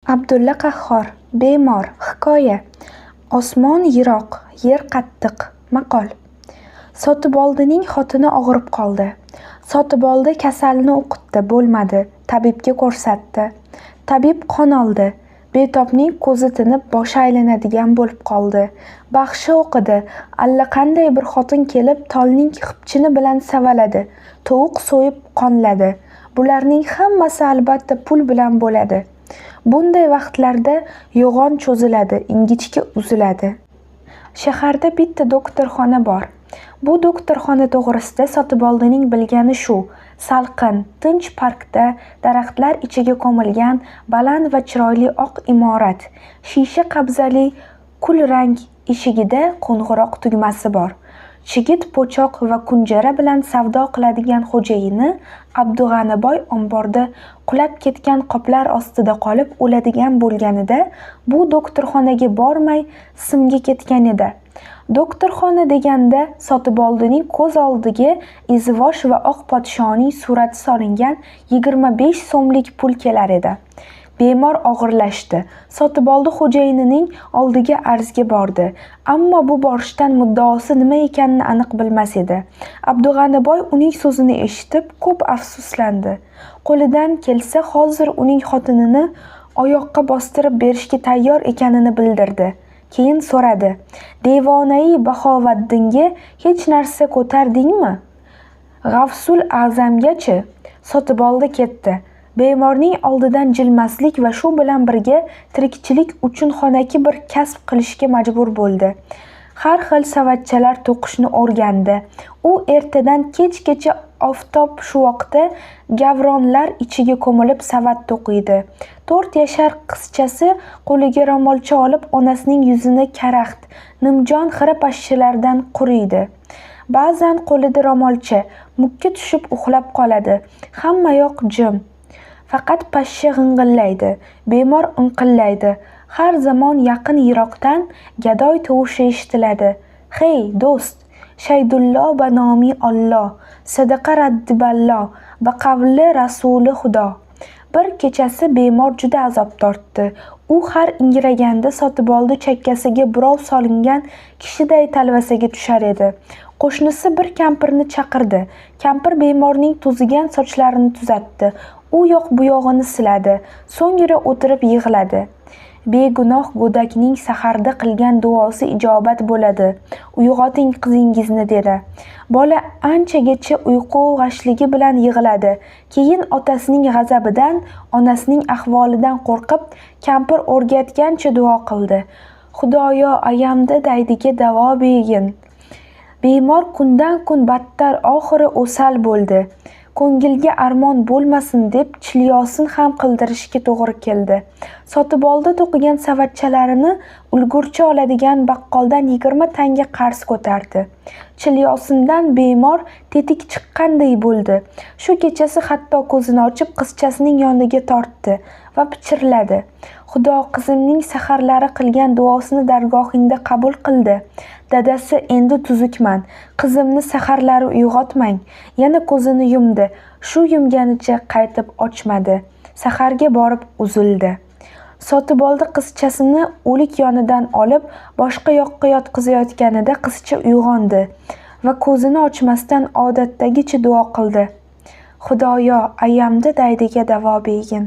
Abdulla Qahhor, bemor, hikoya. Osmon yiroq, yer qattiq. Maqol. Sotiboldining xotini og'rib qoldi. Sotiboldi kasalni o'qitdi, bo'lmadi. Tabibga ko'rsatdi. Tabib qon oldi. Betobning ko'zi tinib, boshi aylanadigan bo'lib qoldi. Baxshi o'qidi. Allaqanday bir xotin kelib, tolning xipchini bilan savaladi. Tovuq so'yib qonladi. Bularning hammasi albatta pul bilan bo'ladi. Bunday vaqtlarda yo'g'on cho'ziladi, ingichka uziladi. Shaharda bitta doktorxona bor. Bu doktorxona to'g'risida Sotiboldining bilgani shu: salqin, tinch parkda, daraxtlar ichiga ko'milgan baland va chiroyli oq imorat. Shisha qabzali kulrang eshigida qo'ng'iroq tugmasi bor. Chigit po'choq va kunjara bilan savdo qiladigan xo'jayini Abdug'aniboy omborda qulab ketgan qoplar ostida qolib o'ladigan bo'lganida bu doktorxonaga bormay simga ketgan edi. Doktorxona deganda Sotiboldining ko'z oldiga izvosh va oq podshoning surati solingan 25 so'mlik pul kelar edi. Bemor og'irlashdi. Sotiboldi xo'jayinining oldiga arzga bordi, ammo bu borishdan muddaosi nima ekanini aniq bilmas edi. Abdug'aniboy uning so'zini eshitib ko'p afsuslandi. Qo'lidan kelsa hozir uning xotinini oyoqqa bostirib berishga tayyor ekanini bildirdi. Keyin so'radi: "Devonai Bahovaddinga hech narsa ko'tardingmi?" "G'avsul A'zamgachi?" Sotiboldi ketdi. Bemorning oldidan jilmaslik va shu bilan birga tirikchilik uchun xonaki bir kasb qilishga majbur bo'ldi. Har xil savatchalar to'qishni o'rgandi. U ertadan kechgacha oftob shuvoqda gavronlar ichiga ko'milib savat to'qiydi. 4 yashar qizchasi qo'liga ro'molcha olib onasining yuzini karaxt, nimjon xira pashshalardan quriydi. Ba'zan qo'lida ro'molcha, mukka tushib uxlab qoladi. Hammayoq jim. Faqat pashsha g'ing'illaydi, bemor inqillaydi. Har zamon yaqin-yiroqdan gadoy tovushi eshitiladi. "Hey, do'st, Shaydullo banomi Alloh, sadaqa raddiballo, baqavli rasuli Xudo." Bir kechasi bemor juda azob tortdi. U har ingraganda Sotiboldi chakkasiga birov solingan kishiday talvasaga tushar edi. Qo'shnisi bir kampirni chaqirdi. Kampir bemorning to'zigan sochlarini tuzatdi. U yoq bu yog'ini siladi, so'ngra o'tirib yig'ladi. "Begunoh go'dakning saharda qilgan duosi ijobat bo'ladi. Uyg'oting qizingizni", dedi. Bola anchagacha uyqu g'ashligi bilan yig'ladi. Keyin otasining g'azabidan, onasining ahvolidan qo'rqib, kampir o'rgatgancha duo qildi. "Xudoyo, ayamda daydiga davo bergin." Bemor kundan-kun battar, oxiri o'sal bo'ldi. Ko'ngilga armon bo'lmasin deb chilyosin ham qildirishga to'g'ri keldi. Sotiboldi to'qigan savatchalarini ulgurji oladigan baqqoldan 20 tanga qarz ko'tardi. Chilyosindan bemor tetik chiqqanday bo'ldi. Shu kechasi hatto ko'zini ochib qizchasining yoniga tortdi va pichirladi: "Xudo qizimning saharlari qilgan duosini dargohingda qabul qildi. Dadasi, endi tuzukman. Qizimni saharlari uyg'otmang." Yana ko'zini yumdi. Shu yumganicha qaytib ochmadi. Saharga borib uzildi. Sotiboldi qizchasini o'lik yonidan olib boshqa yoqqa yotqizayotganida qizcha uyg'ondi va ko'zini ochmasdan odatdagicha duo qildi: "Xudoyo, ayamda daydiga davo bergin."